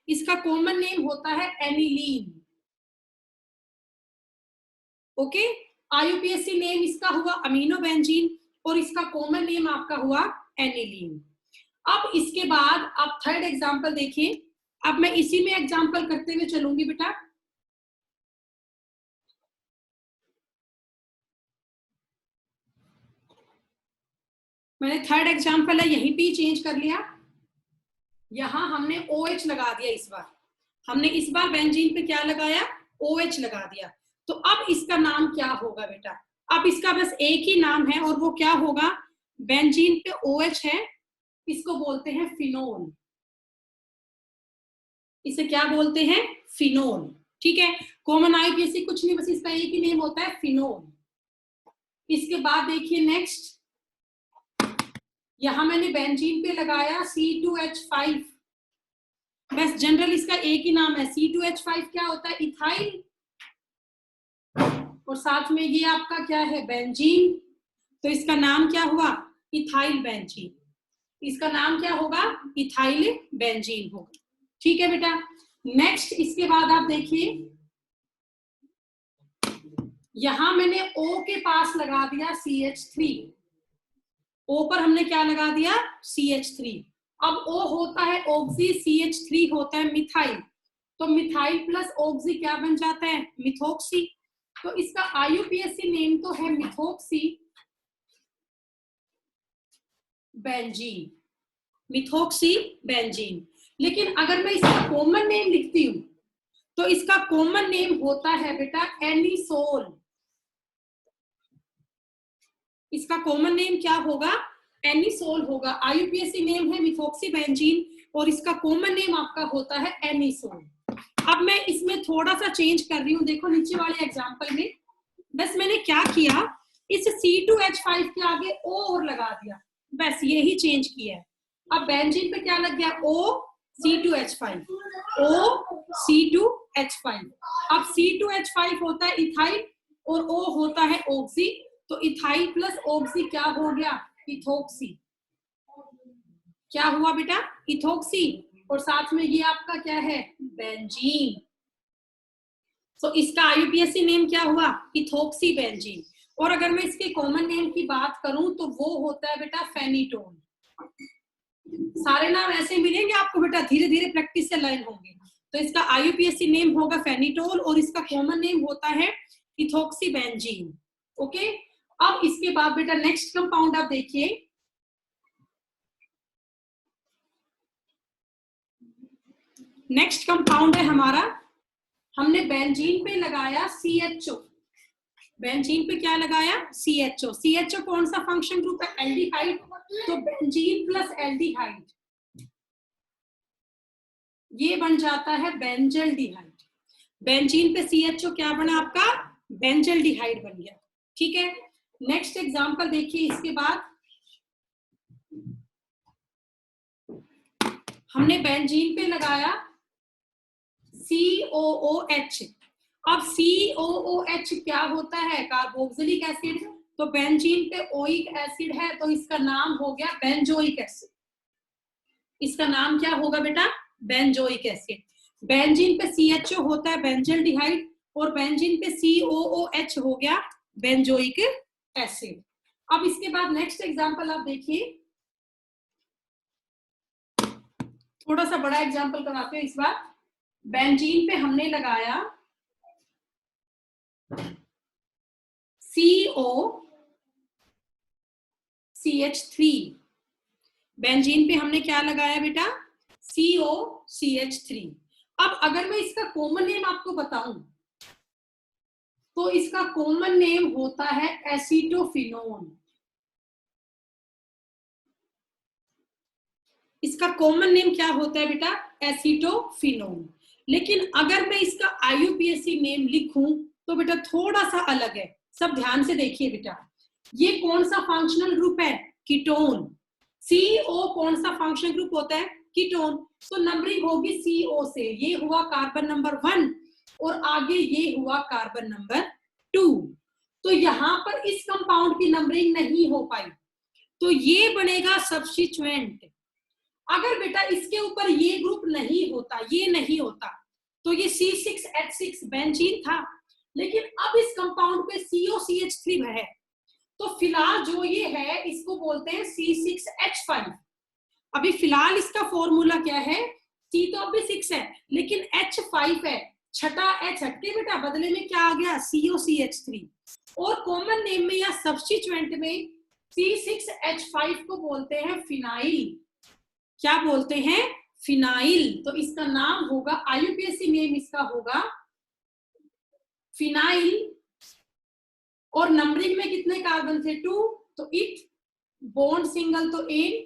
इसका common name होता है एनिलीन। ओके, आईयूपीएसी नेम इसका हुआ अमीनो बेंजीन और इसका कॉमन नेम आपका हुआ एनिलीन। अब इसके बाद आप थर्ड एग्जांपल देखिए। अब मैं इसी में एग्जांपल करते हुए चलूंगी बेटा। मैंने थर्ड एग्जांपल है यहीं पे चेंज कर लिया, यहां हमने OH लगा दिया। इस बार हमने इस बार बेंजीन पे क्या लगाया, OH लगा दिया। तो अब इसका नाम क्या होगा बेटा, अब इसका बस एक ही नाम है और वो क्या होगा, बेंजीन पे OH है, इसको बोलते हैं फिनोल। इसे क्या बोलते हैं, फिनोल। ठीक है, कॉमन आईयूपीएसी कुछ नहीं, बस इसका एक ही नेम होता है फिनोल। इसके बाद देखिए नेक्स्ट, यहां मैंने बेंजीन पे लगाया C2H5, बस जनरल इसका एक ही नाम है। C2H5 क्या होता है, इथाइल, और साथ में ये आपका क्या है, बेंजीन। तो इसका नाम क्या हुआ, इथाइल बेंजीन। इसका नाम क्या होगा, इथाइल बेंजीन होगा। ठीक है बेटा, नेक्स्ट इसके बाद आप देखिए, यहां मैंने O के पास लगा दिया CH3। O पर हमने क्या लगा दिया, CH3। अब O होता है ऑक्सी, CH3 होता है मिथाइल, तो मिथाइल प्लस ऑक्सी क्या बन जाता है, मिथोक्सी। तो इसका आईयूपीएसी नेम तो है मिथोक्सी बेंजीन, मिथोक्सी बेंजीन। लेकिन अगर मैं इसका कॉमन नेम लिखती हूं तो इसका कॉमन नेम होता है बेटा एनिसोल। इसका कॉमन नेम क्या होगा, एनिसोल होगा। आईयूपीएसी नेम है मिथोक्सी बेंजीन और इसका कॉमन नेम आपका होता है एनिसोल। अब मैं इसमें थोड़ा सा चेंज कर रही हूँ, देखो नीचे वाले एग्जांपल में बस मैंने क्या किया, इस C2H5 के आगे O और लगा दिया, बस यही चेंज किया है। अब बेंजीन पे क्या लग गया, O C2H5, O C2H5। अब C2H5 होता है इथाइल और O होता है ऑक्सी, तो इथाइल प्लस ऑक्सी क्या हो गया, इथोक्सी। क्या हुआ बेटा, इथोक्सी, और साथ में ये आपका क्या है, बेंजीन। तो इसका आईयूपीएसी नेम क्या हुआ, इथोक्सी बेंजीन। और अगर मैं इसके कॉमन नेम की बात करूं तो वो होता है बेटा फेनिटोन। सारे नाम ऐसे मिलेंगे आपको बेटा, धीरे धीरे प्रैक्टिस से लर्न होंगे। तो इसका आईयूपीएसी नेम होगा फेनिटोल और इसका कॉमन नेम होता है इथोक्सी बेंजीन। ओके, अब इसके बाद बेटा नेक्स्ट कंपाउंड आप देखिए, नेक्स्ट कंपाउंड है हमारा, हमने बेंजीन पे लगाया CHO। बेंजीन पे क्या लगाया, CHO। CHO कौन सा फंक्शन ग्रुप है, एल्डिहाइड, तो बेंजीन प्लस एल्डिहाइड ये बन जाता है बेंजल्डिहाइड। बेंजीन पे CHO क्या बना आपका, बेंजल्डिहाइड बन गया। ठीक है, नेक्स्ट एग्जांपल देखिए। इसके बाद हमने बेंजीन पे लगाया COOH। अब COOH क्या होता है, कार्बोक्सिलिक एसिड, तो बेंजीन पे ओइक एसिड है तो इसका नाम हो गया बेंजोइक एसिड। इसका नाम क्या होगा बेटा, बेंजोइक एसिड। बेंजीन पे CHO होता है बेंजल्डिहाइड और बेंजीन पे COOH हो गया बेंजोइक एसिड। अब इसके बाद नेक्स्ट एग्जांपल आप देखिए, थोड़ा सा बड़ा एग्जांपल कराते हैं इस बार। बेंजीन पे हमने लगाया COCH3। बेंजीन पे हमने क्या लगाया बेटा, COCH3। अब अगर मैं इसका कॉमन नेम आपको बताऊं तो इसका कॉमन नेम होता है एसीटोफिनोन। इसका कॉमन नेम क्या होता है बेटा, एसीटोफिनोन। लेकिन अगर मैं इसका आईयूपीएसी नेम लिखूं तो बेटा थोड़ा सा अलग है। सब ध्यान से देखिए बेटा, ये कौन सा फंक्शनल ग्रुप है, कीटोन। CO कौन सा फंक्शनल ग्रुप होता है, कीटोन। तो नंबरिंग होगी CO से, ये हुआ कार्बन नंबर 1 और आगे ये हुआ कार्बन नंबर 2। तो यहां पर इस कंपाउंड की नंबरिंग नहीं हो पाई तो ये बनेगा सब्स्टिट्यूएंट। अगर बेटा इसके ऊपर ये ग्रुप नहीं होता, ये नहीं होता। तो ये C6H6 बेंजीन था, लेकिन अब इस कंपाउंड पे COCH3 है, तो फिलहाल जो ये है इसको बोलते हैं C6H5। अभी फिलहाल इसका फॉर्मूला क्या है, C तो अभी 6 है लेकिन H5 है, छठा H हटके बेटा, बदले में क्या आ गया, COCH3। और कॉमन नेम में या सब्स्टिट्यूएंट में C6H5 को बोलते हैं फिनाइल। क्या बोलते हैं, फिनाइल। तो इसका नाम होगा, IUPAC नेम इसका होगा फिनाइल। और नंबरिंग में कितने कार्बन थे, 2, तो इट, बॉन्ड सिंगल तो एन,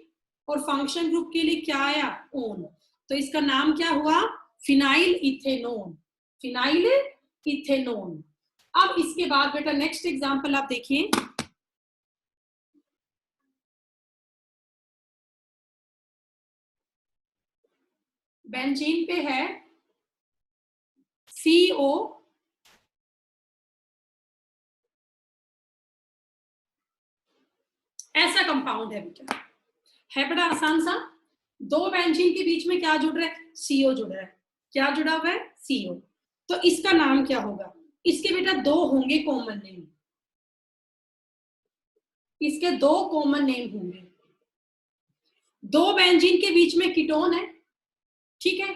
और फंक्शन ग्रुप के लिए क्या आया, ओन। तो इसका नाम क्या हुआ, फिनाइल इथेनोन, फिनाइल इथेनोन। अब इसके बाद बेटा नेक्स्ट एग्जांपल आप देखिए, बेंजीन पे है CO, ऐसा कंपाउंड है बेटा, है बड़ा आसान सा। दो बेंजीन के बीच में क्या जुड़ रहा है, CO जुड़ रहा है। क्या जुड़ा हुआ है, CO। तो इसका नाम क्या होगा, इसके बेटा दो होंगे कॉमन नेम, इसके दो कॉमन नेम होंगे। दो बेंजीन के बीच में कीटोन है, ठीक है।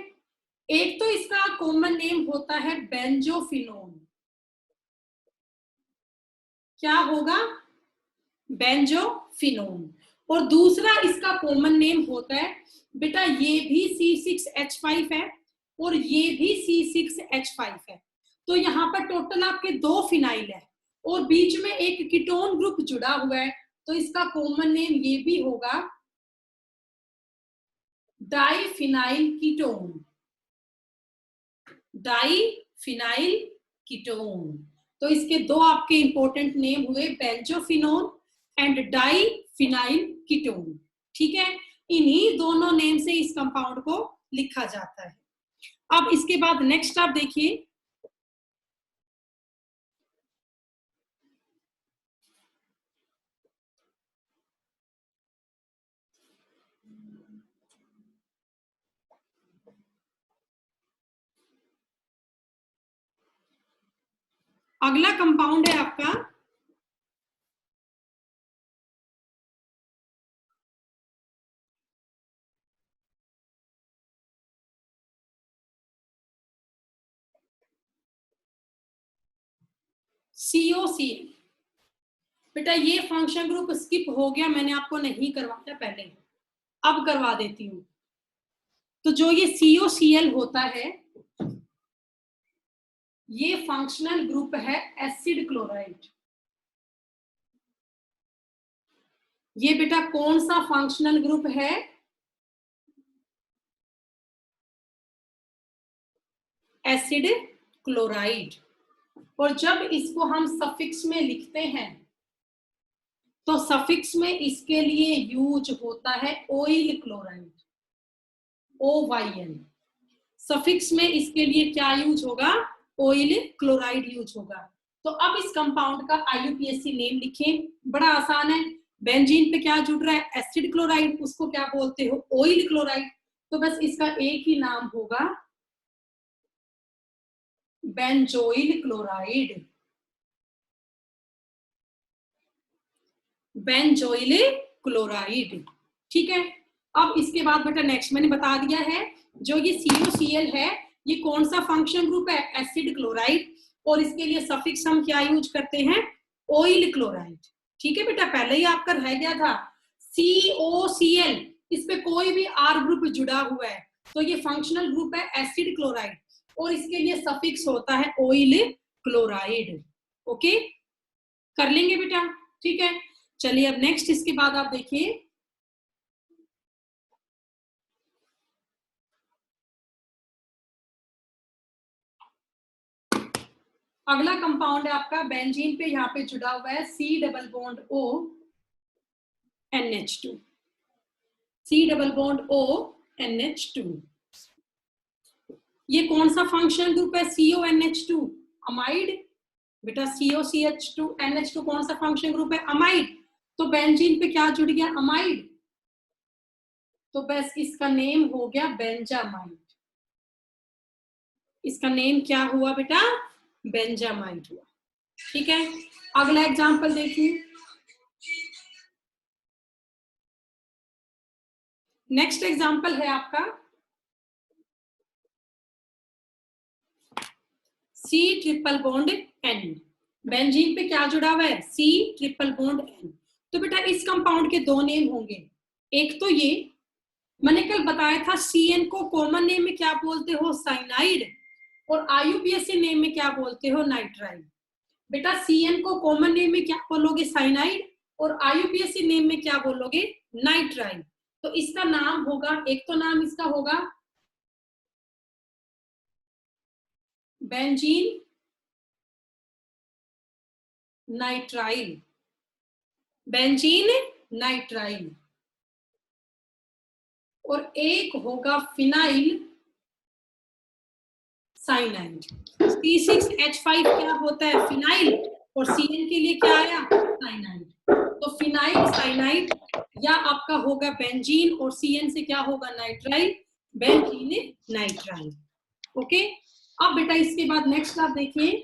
एक तो इसका कॉमन नेम होता है बेंजोफिनोन, क्या होगा, बेंजोफिनोन। और दूसरा इसका कॉमन नेम होता है बेटा, ये भी C6H5 है और ये भी C6H5 है। तो यहाँ पर टोटल आपके दो फिनाइल है और बीच में एक कीटोन ग्रुप जुड़ा हुआ है, तो इसका कॉमन नेम ये भी होगा डाइफिनाइल कीटोन, डाइफिनाइल कीटोन। तो इसके दो आपके इंपॉर्टेंट नेम हुए, बेंजोफिनोन एंड डाइफिनाइल कीटोन, ठीक है। इन्हीं दोनों नेम से इस कंपाउंड को लिखा जाता है। अब इसके बाद नेक्स्ट आप देखिए, अगला कंपाउंड है आपका COCl। बेटा ये फंक्शन ग्रुप स्किप हो गया, मैंने आपको नहीं करवाया पहले, अब करवा देती हूँ। तो जो ये COCl होता है, ये फंक्शनल ग्रुप है एसिड क्लोराइड। ये बेटा कौन सा फंक्शनल ग्रुप है, एसिड क्लोराइड। और जब इसको हम सफिक्स में लिखते हैं तो सफिक्स में इसके लिए यूज होता है ऑयल क्लोराइड, OYL। सफिक्स में इसके लिए क्या यूज होगा, ऑयल क्लोराइड यूज होगा। तो अब इस कंपाउंड का IUPAC नेम लिखें, बड़ा आसान है। बेंजीन पे क्या जुड़ रहा है, एसिड क्लोराइड, उसको क्या बोलते हो, ऑयल क्लोराइड। तो बस इसका एक ही नाम होगा, बेंजोइल क्लोराइड, बेंजोइल क्लोराइड, ठीक है। अब इसके बाद बेटा नेक्स्ट मैंने बता दिया है, जो ये COCl है ये कौन सा फंक्शन ग्रुप है, एसिड क्लोराइड। और इसके लिए सफिक्स हम क्या यूज करते हैं, ऑयल क्लोराइड, ठीक है बेटा। पहले ही आपका रह गया था COCl, इस पे कोई भी R ग्रुप जुड़ा हुआ है तो ये फंक्शनल ग्रुप है एसिड क्लोराइड, और इसके लिए सफिक्स होता है ऑयल क्लोराइड। ओके, कर लेंगे बेटा, ठीक है। चलिए अब नेक्स्ट इसके बाद आप देखिए, अगला कंपाउंड है आपका बेंजीन पे, यहाँ पे जुड़ा हुआ है C double bond O NH2, C double bond O NH2। ये कौन सा फंक्शनल ग्रुप है, CONH2, अमाइड। बेटा COCH2 NH2 कौन सा फंक्शन ग्रुप है, अमाइड। तो बेंजीन पे क्या जुड़ गया, अमाइड। तो बस इसका नेम हो गया बेंजामाइड, इसका नेम क्या हुआ बेटा? बेंजामाइड हुआ। ठीक है, अगला एग्जांपल देखिए। नेक्स्ट एग्जांपल है आपका C triple bond N। Benzene पे क्या जुड़ा हुआ है? C triple bond N। तो बेटा इस कंपाउंड के दो नेम होंगे। एक तो ये मैंने कल बताया था, CN को कॉमन नेम में क्या बोलते हो? साइनाइड। और IUPAC नेम में क्या बोलते हो? नाइट्राइल। बेटा CN को कॉमन नेम में क्या बोलोगे? साइनाइड। और IUPAC नेम में क्या बोलोगे? नाइट्राइल। तो इसका नाम होगा, एक तो नाम इसका होगा बेंजीन नाइट्राइल। Benzene nitrile. और एक होगा फिनाइल साइनाइड। C6H5 क्या होता है? फिनाइल। और CN के लिए क्या आया? साइनाइड। तो फिनाइल साइनाइड या आपका होगा बेंजीन, और CN से क्या होगा? नाइट्राइल। Benzene nitrile. ओके, अब बेटा इसके बाद नेक्स्ट आप देखिए,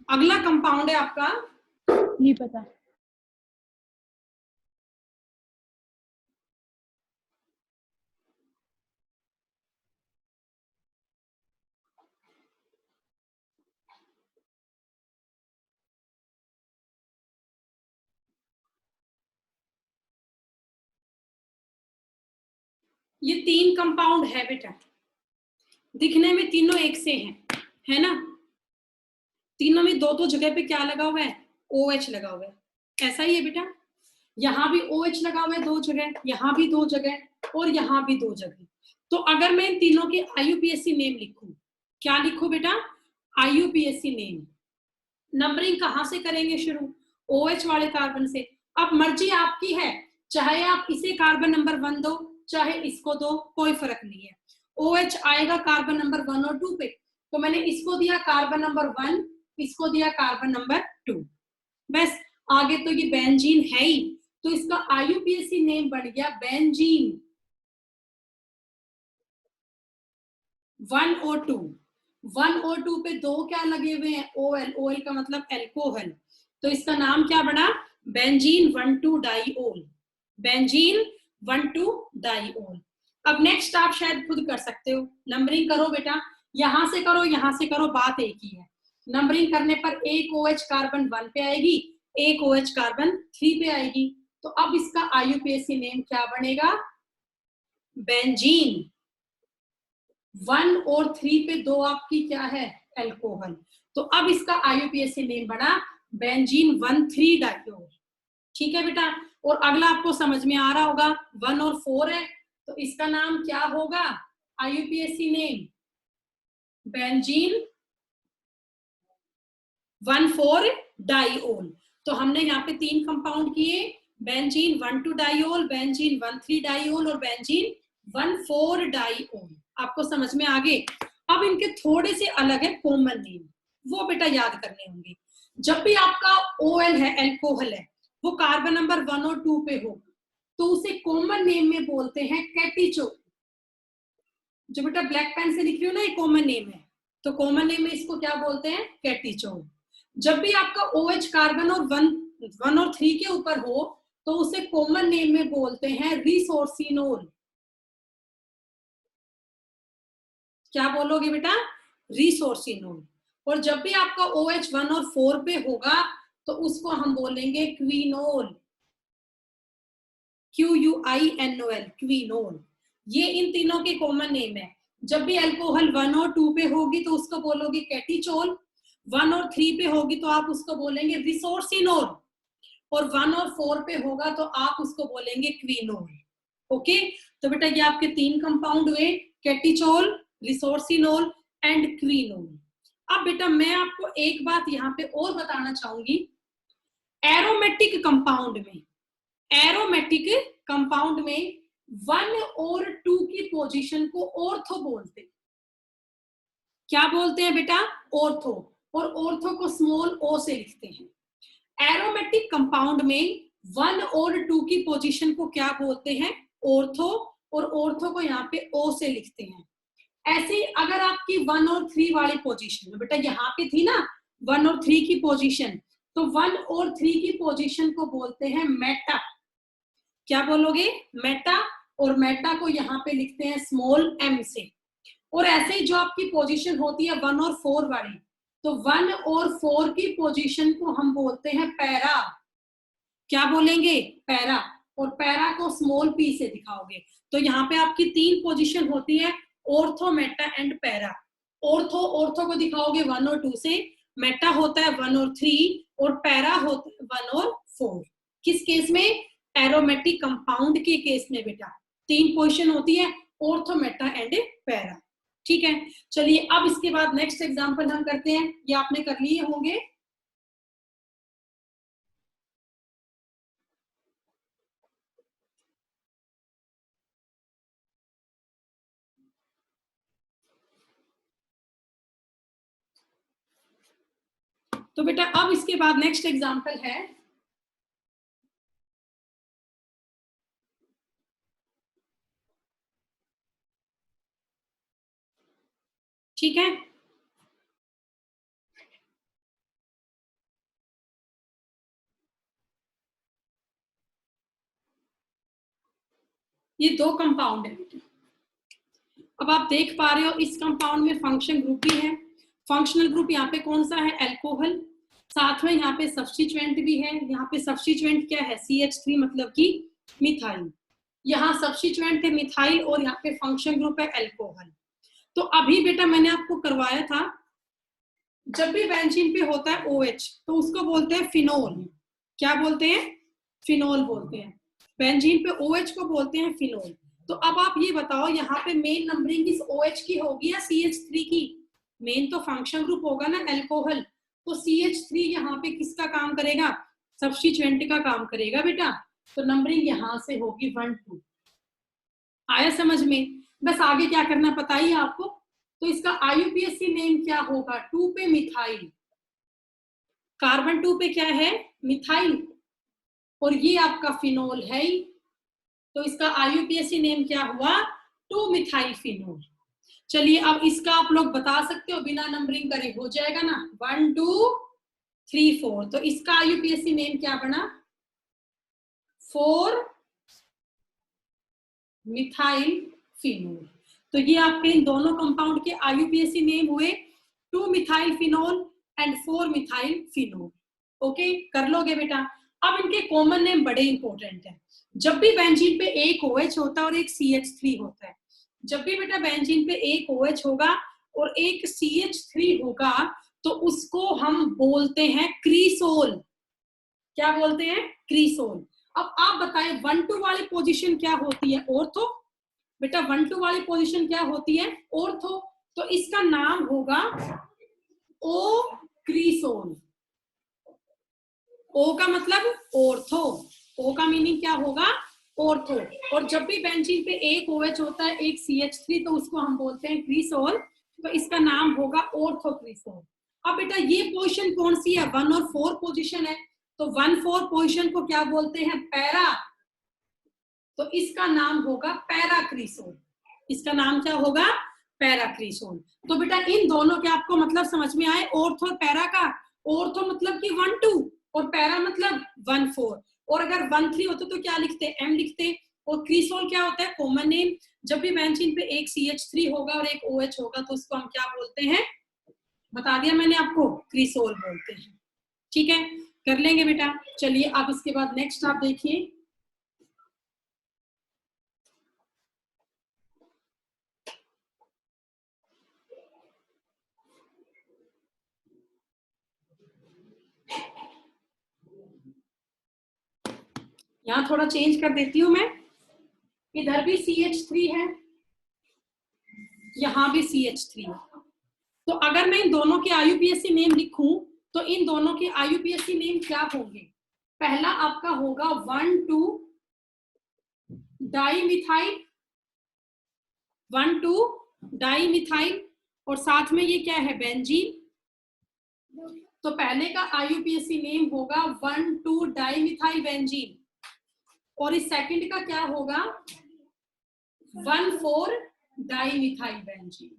अगला कंपाउंड है आपका, नहीं पता। ये तीन कंपाउंड है बेटा, दिखने में तीनों एक से हैं, है ना? तीनों में दो दो जगह पे क्या लगा हुआ है? OH लगा हुआ है। ऐसा ही है बेटा, यहाँ भी OH लगा हुआ है दो जगह, यहाँ भी दो जगह, और यहाँ भी दो जगह। तो अगर मैं इन तीनों के IUPAC नेम लिखूं, क्या लिखूं बेटा? IUPAC name. नंबरिंग कहाँ से करेंगे शुरू? OH वाले कार्बन से। अब मर्जी आपकी है, चाहे आप इसे कार्बन नंबर 1 दो, चाहे इसको दो, कोई फर्क नहीं है। OH आएगा कार्बन नंबर 1 और 2 पे, तो मैंने इसको दिया कार्बन नंबर 1, इसको दिया कार्बन नंबर 2। बस, आगे तो ये बेंजीन है ही, तो इसका IUPAC नेम बन गया बेंजीन 1 और 2। 1 और 2 पे दो क्या लगे हुए हैं? OL। OL का मतलब एल्कोहल, तो इसका नाम क्या बना? Benzene 1,2 diol. Benzene 1,2 diol. अब नेक्स्ट आप शायद खुद कर सकते हो, नंबरिंग करो बेटा, यहां से करो, यहां से करो, बात एक ही है। नंबरिंग करने पर एक OH कार्बन 1 पे आएगी, एक OH कार्बन 3 पे आएगी। तो अब इसका IUPAC नेम क्या बनेगा? बेंजीन 1 और 3 पे दो आपकी क्या है? एल्कोहल। तो अब इसका IUPAC नेम बना बेंजीन 1,3 डाइओल। ठीक है बेटा, और अगला आपको समझ में आ रहा होगा, 1 और 4 है, तो इसका नाम क्या होगा? IUPAC name benzene 1,4 diol. तो हमने यहाँ पे तीन कंपाउंड किए, बेंजीन 1,2 डाइओल, बेंजीन 1,3 डाइओल और बेंजीन 1,4 डाइओल। आपको समझ में आ गए? अब इनके थोड़े से अलग है कॉमन नेम, वो बेटा याद करने होंगे। जब भी आपका OL है, एल्कोहल है, वो कार्बन नंबर 1 और 2 पे हो, तो उसे कॉमन नेम में बोलते हैं कैटिचोल। जो बेटा ब्लैक पेन से लिख रही हो ना, ये कॉमन नेम है, तो कॉमन नेम में इसको क्या बोलते हैं? कैटिचोल। जब भी आपका OH कार्बन और 1 और 3 के ऊपर हो, तो उसे कॉमन नेम में बोलते हैं रिसोर्सिनोल। क्या बोलोगे बेटा? रिसोर्सिनोल। और जब भी आपका OH 1 और 4 पे होगा, तो उसको हम बोलेंगे क्विनोल। QUINOL, क्विनोल। ये इन तीनों के कॉमन नेम है। जब भी अल्कोहल 1 और 2 पे होगी तो उसको बोलोगे कैटिचोल, 1 और 3 पे होगी तो आप उसको बोलेंगे रिसोर्सिनोल, और 1 और 4 पे होगा तो आप उसको बोलेंगे क्विनोल। ओके, तो बेटा ये आपके तीन कंपाउंड हुए, कैटिचोल, रिसोर्सिनोल एंड क्विनोल। अब बेटा मैं आपको एक बात यहाँ पे और बताना चाहूंगी, एरोमेटिक कंपाउंड में, एरोमेटिक कंपाउंड में 1 और 2 की पोजीशन को ऑर्थो बोलते हैं। क्या बोलते हैं बेटा? ऑर्थो। और ऑर्थो को स्मॉल o से लिखते हैं। एरोमेटिक कंपाउंड में 1 और 2 की पोजीशन को क्या बोलते हैं? ऑर्थो, और ऑर्थो को यहाँ पे ओ से लिखते हैं। ऐसे ही अगर आपकी 1 और 3 वाली पोजीशन है, बेटा यहाँ पे थी ना 1 और 3 की पोजीशन, तो 1 और 3 की पोजीशन को बोलते हैं मेटा। क्या बोलोगे? मेटा, और मेटा को यहाँ पे लिखते हैं स्मॉल m से। और ऐसे ही जो आपकी पोजीशन होती है 1 और 4 वाली, तो 1 और 4 की पोजीशन को हम बोलते हैं पैरा। क्या बोलेंगे? पैरा, और पैरा को स्मॉल p से दिखाओगे। तो यहाँ पे आपकी 3 पोजीशन होती है, ortho, Meta and para. Ortho को दिखाओगे 1 और 2 से, मेटा होता है 1 और 3, और पैरा होता है 1 और 4। किस केस में? एरोमेटिक कंपाउंड के केस में बेटा 3 पोजीशन होती है, ऑर्थो, मेटा एंड पैरा। ठीक है, चलिए अब इसके बाद नेक्स्ट एग्जांपल हम करते हैं। ये आपने कर लिए होंगे। तो बेटा अब इसके बाद नेक्स्ट एग्जांपल है, ठीक है, ये 2 कंपाउंड है बेटा। अब आप देख पा रहे हो इस कंपाउंड में फंक्शन ग्रुप भी है। फंक्शनल ग्रुप यहाँ पे कौन सा है? अल्कोहल। साथ में यहाँ पे सब्स्टिट्यूएंट भी है। यहाँ पे सब्स्टिट्यूएंट क्या है? CH3, मतलब कि मिथाइल। यहाँ सब्स्टिट्यूएंट है मिथाइल, और यहाँ पे फंक्शन ग्रुप है अल्कोहल। तो अभी बेटा मैंने आपको करवाया था, जब भी बेंजीन पे होता है OH तो उसको बोलते हैं फिनोल। क्या बोलते हैं? फिनोल बोलते हैं। बेंजीन पे OH को बोलते हैं फिनोल। तो अब आप ये बताओ, यहाँ पे मेन नंबरिंग इस OH की होगी या CH3 की? मेन तो फंक्शन ग्रुप होगा ना अल्कोहल, तो CH3 यहाँ पे किसका काम करेगा? सब्स्टिट्यूएंट का काम करेगा बेटा। तो नंबरिंग यहाँ से होगी 1 2। आया समझ में? बस आगे क्या करना पता ही आपको। तो इसका IUPAC नेम क्या होगा? 2 पे मिथाइल, कार्बन 2 पे क्या है? मिथाइल, और ये आपका फिनोल है ही। तो इसका IUPAC नेम क्या हुआ? 2 मिथाइल फिनोल। चलिए अब इसका आप लोग बता सकते हो, बिना नंबरिंग करे हो जाएगा ना, 1 2 3 4। तो इसका IUPAC नेम क्या बना? 4 मिथाइल फिनोल। तो ये आपके इन दोनों कंपाउंड के IUPAC नेम हुए 2 methyl phenol and 4 methyl phenol. Okay, कर लोगे बेटा। अब इनके कॉमन नेम बड़े इंपॉर्टेंट है। जब भी बेंजीन पे एक OH होता है और एक CH3 होता है, जब भी बेटा बेंजीन पे एक OH होगा और एक CH3 होगा, तो उसको हम बोलते हैं क्रीसोल। क्या बोलते हैं? क्रीसोल। अब आप बताएं 1 2 वाली पोजीशन क्या होती है? ऑर्थो। बेटा 1 2 वाली पोजीशन क्या होती है? ऑर्थो। तो इसका नाम होगा ओ क्रीसोल। ओ का मतलब ऑर्थो, ओ का मीनिंग क्या होगा? ऑर्थो। और जब भी बेंजीन पे एक OH होता है, एक CH3, तो उसको हम बोलते हैं क्रीसोल। तो इसका नाम होगा ऑर्थो क्रीसोल। अब बेटा ये पोजीशन कौन सी है? 1 और 4 पोजीशन है। तो 1 4 पोजीशन को क्या बोलते हैं? पैरा। तो इसका नाम होगा पैराक्रीसोल। इसका नाम क्या होगा? पैराक्रीसोल। तो बेटा इन दोनों के आपको मतलब समझ में आए, ऑर्थो और पैरा का। ऑर्थो मतलब कि 1 2, और पैरा मतलब 1 4। और अगर 1 3 होते तो क्या लिखते? M लिखते। और क्रीसोल क्या होता है? Common name. जब भी बेंजीन पे एक CH3 होगा और एक OH होगा, तो उसको हम क्या बोलते हैं? बता दिया मैंने आपको, क्रीसोल बोलते हैं। ठीक है, कर लेंगे बेटा। चलिए अब इसके बाद नेक्स्ट आप देखिए, यहाँ थोड़ा चेंज कर देती हूँ मैं। इधर भी CH3 है, यहाँ भी CH3 है। तो अगर मैं इन दोनों के IUPAC नेम लिखूं, तो इन दोनों के IUPAC नेम क्या होंगे? पहला आपका होगा 1 2 डाइमिथाइल, 1 2 डाइमिथाइल, और साथ में ये क्या है? बेंजीन। तो पहले का IUPAC नेम होगा 1,2-डाइमिथाइल बेंजीन और इस सेकंड का क्या होगा 1,4-डाइमिथाइल बेंजीन।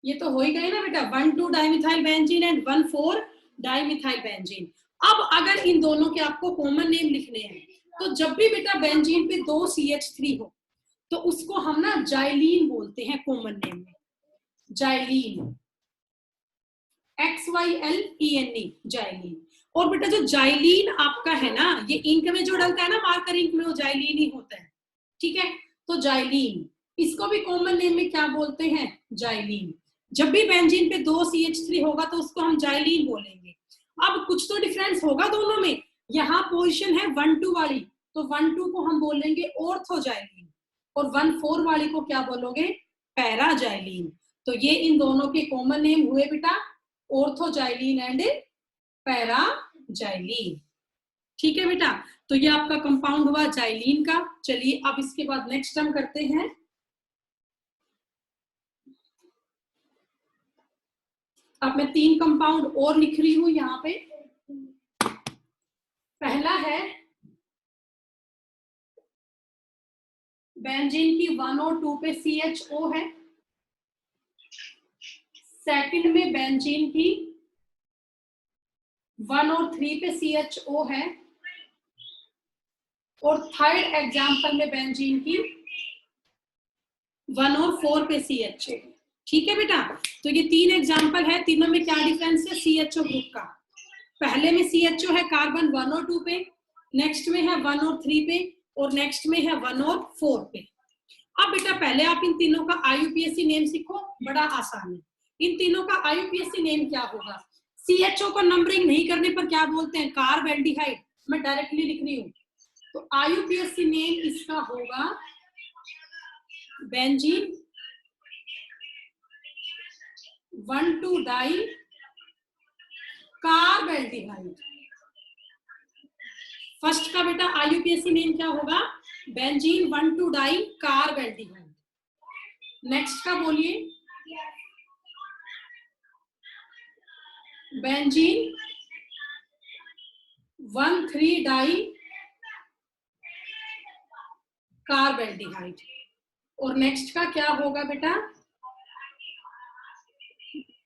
ये तो हो ही गए ना बेटा, 1,2-डाइमिथाइल बेंजीन एंड 1,4-डाइमिथाइल बेंजीन। अब अगर इन दोनों के आपको कॉमन नेम लिखने हैं तो जब भी बेटा बेंजीन पे 2 CH3 हो तो उसको हम ना जाइलीन बोलते हैं कॉमन नेम में, जाइलीन, XYLENE, जाइलीन। और बेटा जो जाइलीन आपका है ना, ये इंक में जो डलता है ना मार्कर इंक में, वो जाइलीन ही होता है, ठीक है। तो जाइलीन, इसको भी कॉमन नेम में क्या बोलते हैं, जाइलीन। जब भी बेंजीन पे 2 CH3 होगा तो उसको हम जाइलीन बोलेंगे। अब कुछ तो डिफरेंस होगा दोनों में, यहाँ पोजीशन है 1,2 वाली, तो 1,2 को हम बोलेंगे ऑर्थोजाइलीन और 1,4 वाली को क्या बोलोगे, पैराजाइलीन। तो ये इन दोनों के कॉमन नेम हुए बेटा ऑर्थोजाइलीन एंड पैराजाइलीन, ठीक है बेटा। तो ये आपका कंपाउंड हुआ जाइलीन का। चलिए अब इसके बाद नेक्स्ट हम करते हैं, अब मैं 3 कंपाउंड और लिख रही हूं यहाँ पे। पहला है बेंजीन की 1 और 2 पे CHO है, सेकंड में बेंजीन की 1 और 3 पे CHO है और थर्ड एग्जाम्पल में बेंजीन की 1 और 4 पे CHO, ठीक है बेटा। तो ये 3 एग्जाम्पल है, तीनों में क्या डिफरेंस है, CHO ग्रुप का। पहले में CHO है कार्बन 1 और 2 पे, नेक्स्ट में है 1 और 3 पे और नेक्स्ट में है 1 और 4 पे। अब बेटा पहले आप इन तीनों का IUPAC नेम सीखो, बड़ा आसान है। इन तीनों का IUPAC नेम क्या होगा, CHO को नंबरिंग नहीं करने पर क्या बोलते हैं, कार्बेल्डिहाइड, मैं डायरेक्टली लिख रही हूँ। तो IUPAC नेम इसका होगा बेंजीन 1,2-डाई कार्बेल्डिहाइड। फर्स्ट का बेटा IUPAC नेम क्या होगा, बेंजीन 1,2-डाई कार्बेल्डिहाइड। नेक्स्ट का बोलिए, बेंजीन 1,3-डाई कार्बेल्डिहाइड। और नेक्स्ट का क्या होगा बेटा,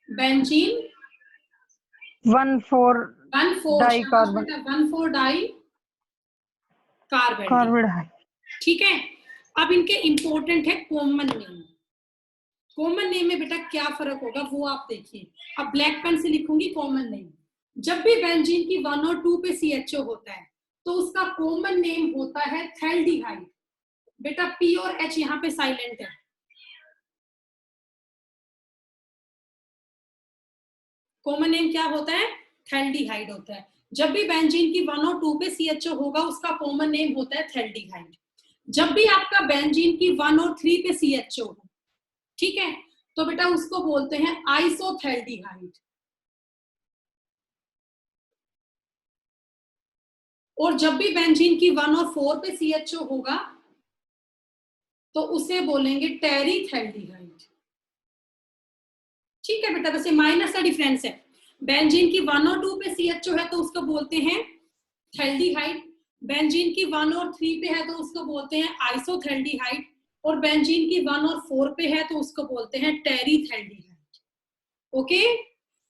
बेंजीन 1,4-डाई कार्बन, 1,4-डाई कार्बेल्डिहाइड, ठीक है। अब इनके इंपॉर्टेंट है कॉमन नेम। कॉमन नेम में बेटा क्या फर्क होगा वो आप देखिए। अब ब्लैक पेन से लिखूंगी कॉमन नेम। जब भी बेंजीन की 1 और 2 पे CHO होता है तो उसका कॉमन नेम होता है थैल्डिहाइड। बेटा P और H यहाँ पे साइलेंट है, कॉमन नेम क्या होता है, थैल्डिहाइड होता है। जब भी बेंजीन की 1 और 2 पे CHO होगा उसका कॉमन नेम होता है थैल्डिहाइड। जब भी आपका बेंजीन की 1 और 3 पे CHO हो, ठीक है, तो बेटा उसको बोलते हैं आइसोथैल्डिहाइड। और जब भी बेंजीन की 1 और 4 पे CHO होगा तो उसे बोलेंगे टेरिथैल्डिहाइड, ठीक है बेटा। वैसे माइनर सा डिफरेंस है, बेंजीन की 1 और 2 पे CHO है तो उसको बोलते हैं थैल्डिहाइड, बेंजीन की 1 और 3 पे है तो उसको बोलते हैं आइसोथैल्डिहाइड, और बेंजीन की 1 और 4 पे है तो उसको बोलते हैं टेरिथैल्डिहाइड। ओके।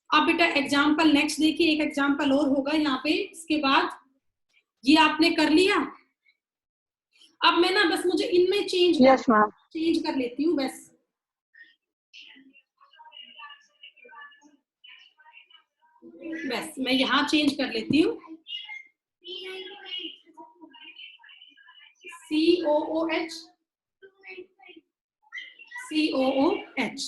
अब बेटा एग्जाम्पल नेक्स्ट देखिए, एक एग्जाम्पल और होगा यहाँ पे इसके बाद। ये आपने कर लिया। अब मैं ना बस मुझे इनमें चेंज कर लेती हूँ बस। मैं यहाँ चेंज कर लेती हूँ, COOH COOH,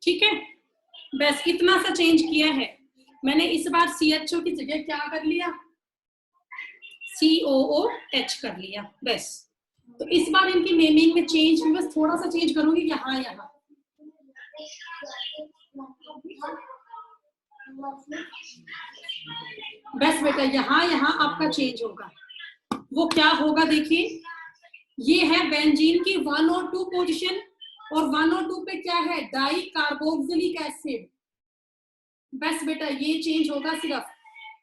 ठीक है। बस इतना सा चेंज किया है मैंने। इस बार CHO की जगह क्या कर लिया, COOH कर लिया बस। तो इस बार इनकी नेमिंग में चेंज बस थोड़ा सा चेंज करूंगी यहाँ यहाँ। बस बेटा यहाँ यहाँ आपका चेंज होगा। वो क्या होगा देखिए, ये है बेंजीन की 1 और 2 पोजीशन, और 1 और 2 पे क्या है, डाई कार्बोक्सिलिक एसिड। बस बेटा ये चेंज होगा सिर्फ,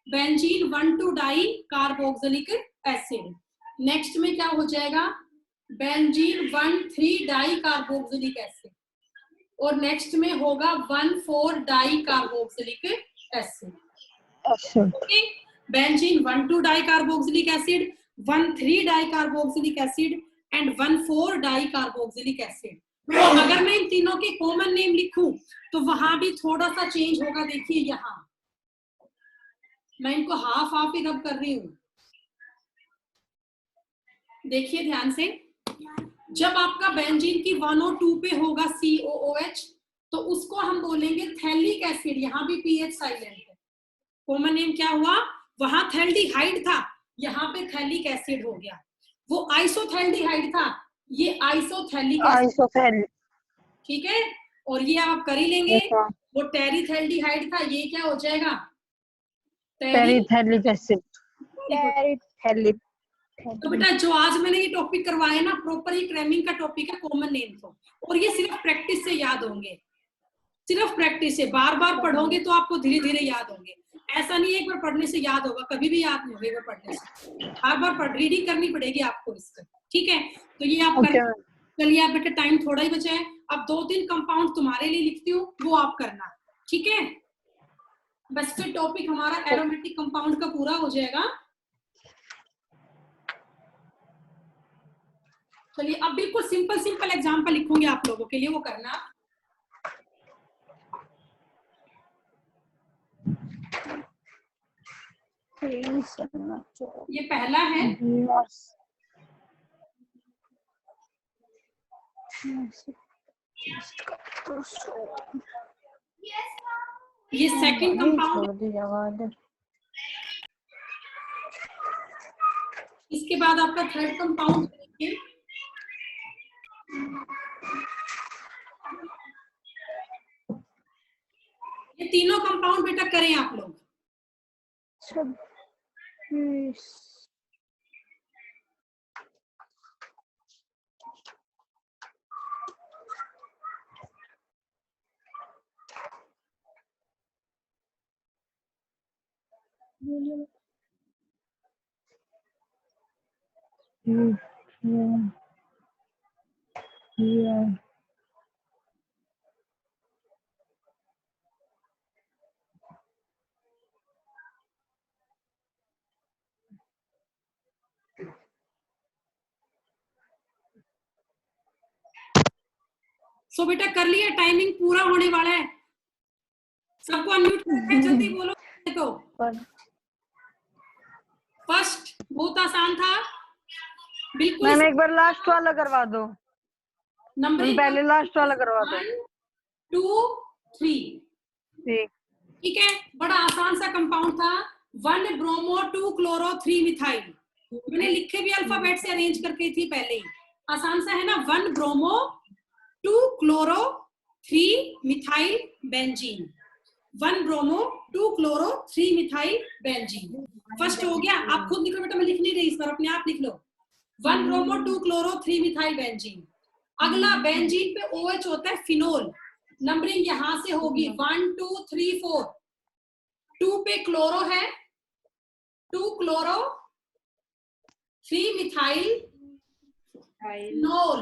benzene 1,2 di carboxylic acid. Next में क्या हो जाएगा, बेंजीन 1,3 डाई कार्बोक्सिलिक एसिड, और नेक्स्ट में होगा 1,4 di carboxylic acid. Okay, benzene 1,2 di carboxylic acid, 1,3 di carboxylic acid and 1,4 di carboxylic acid. तो अगर मैं इन तीनों के कॉमन नेम लिखूं तो वहां भी थोड़ा सा चेंज होगा। देखिए यहाँ मैं इनको हाफ हाफ ही रब कर रही हूं, देखिए ध्यान से। जब आपका बेंजीन की 1 और 2 पे होगा COOH, तो उसको हम बोलेंगे थैलिक एसिड। यहाँ भी पीएच साइलेंट है। कॉमन नेम क्या हुआ, वहां थैल्डिहाइड था, यहाँ पे थैलिक एसिड हो गया। वो आइसोथैल्डिहाइड था, ये आइसोथैलिक एसिड। ठीक है, और ये आप कर ही लेंगे। वो टेरिथैल्डिहाइड था, ये क्या हो जाएगा, टेरिथैलिक एसिड। तो बेटा जो आज मैंने ये टॉपिक करवाया ना, प्रॉपर ये क्रैमिंग का टॉपिक है, कॉमन नेम तो, और ये सिर्फ प्रैक्टिस से याद होंगे, सिर्फ प्रैक्टिस से। बार बार पढ़ोगे तो आपको धीरे धीरे याद होंगे। ऐसा नहीं है एक बार पढ़ने से याद होगा, कभी भी याद नहीं होगा एक बार पढ़ने से। बार बार रीडिंग करनी पड़ेगी आपको इसका। ठीक है, तो ये आप चलिए आप बेटा, टाइम थोड़ा ही बचा है। अब 2-3 कंपाउंड तुम्हारे लिए लिखती हूँ, वो आप करना। ठीक है, बस फिर टॉपिक हमारा एरोमेटिक कंपाउंड का पूरा हो जाएगा। चलिए अब बिल्कुल सिंपल सिंपल एग्जांपल लिखूंगी आप लोगों के लिए, वो करना। ये पहला है, ये सेकंड कंपाउंड, इसके बाद आपका थर्ड कंपाउंड। ये तीनों कंपाउंड बेटा करें आप लोग। सो बेटा कर लिया, टाइमिंग पूरा होने वाला है। सबको अनम्यूट करके जल्दी बोलो। तो फर्स्ट बहुत आसान था बिल्कुल। मैम एक बार लास्ट वाला करवा दो, नंबर पहले लास्ट वाला करवा दो। 1 2 3। ठीक है, बड़ा आसान सा कंपाउंड था। 1 ब्रोमो 2 क्लोरो 3 मिथाइल। मैंने लिखे भी अल्फाबेट से अरेंज करके थी पहले ही, आसान सा है ना। 1 bromo 2 chloro 3 methyl benzene. 1 bromo 2 chloro 3 methyl benzene. First हो गया, आप खुद लिखो बेटा, मैं लिख नहीं रही इस बार, अपने आप लिख लो। 1 ब्रोमो 2 क्लोरो 3 मिथाइल बेंजीन। अगला बेंजीन पे OH होता है फिनोल। नंबरिंग यहां से होगी 1 2 3 4। 2 पे क्लोरो है, 2 chloro 3 methyl phenol.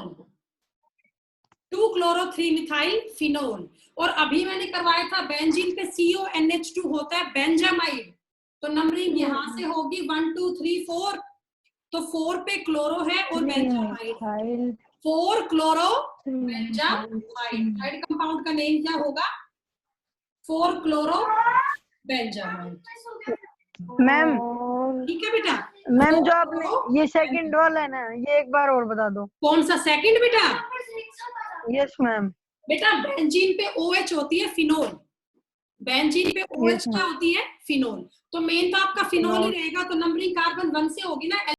2 chloro 3 methyl phenol. और अभी मैंने करवाया था बेंजीन पे CONH2 होता है बेंजामाइड। तो नंबरिंग यहां से होगी 1 2 3 4। तो 4 पे क्लोरो है और benzamide, 4 chloro benzamide. Third compound का नेम क्या होगा, 4 क्लोरो बेंजामाइड। मैम ठीक है बेटा। मैम जो आपने ये सेकंड वाला है ना, ये एक बार और बता दो। कौन सा सेकंड बेटा? Yes ma'am. बेटा बेंजीन पे OH होती है फिनोल। बेंजीन पे OH क्या होती है, फिनोल। तो मेन तो आपका फिनोल ही रहेगा। तो नंबरिंग कार्बन 1 से होगी ना।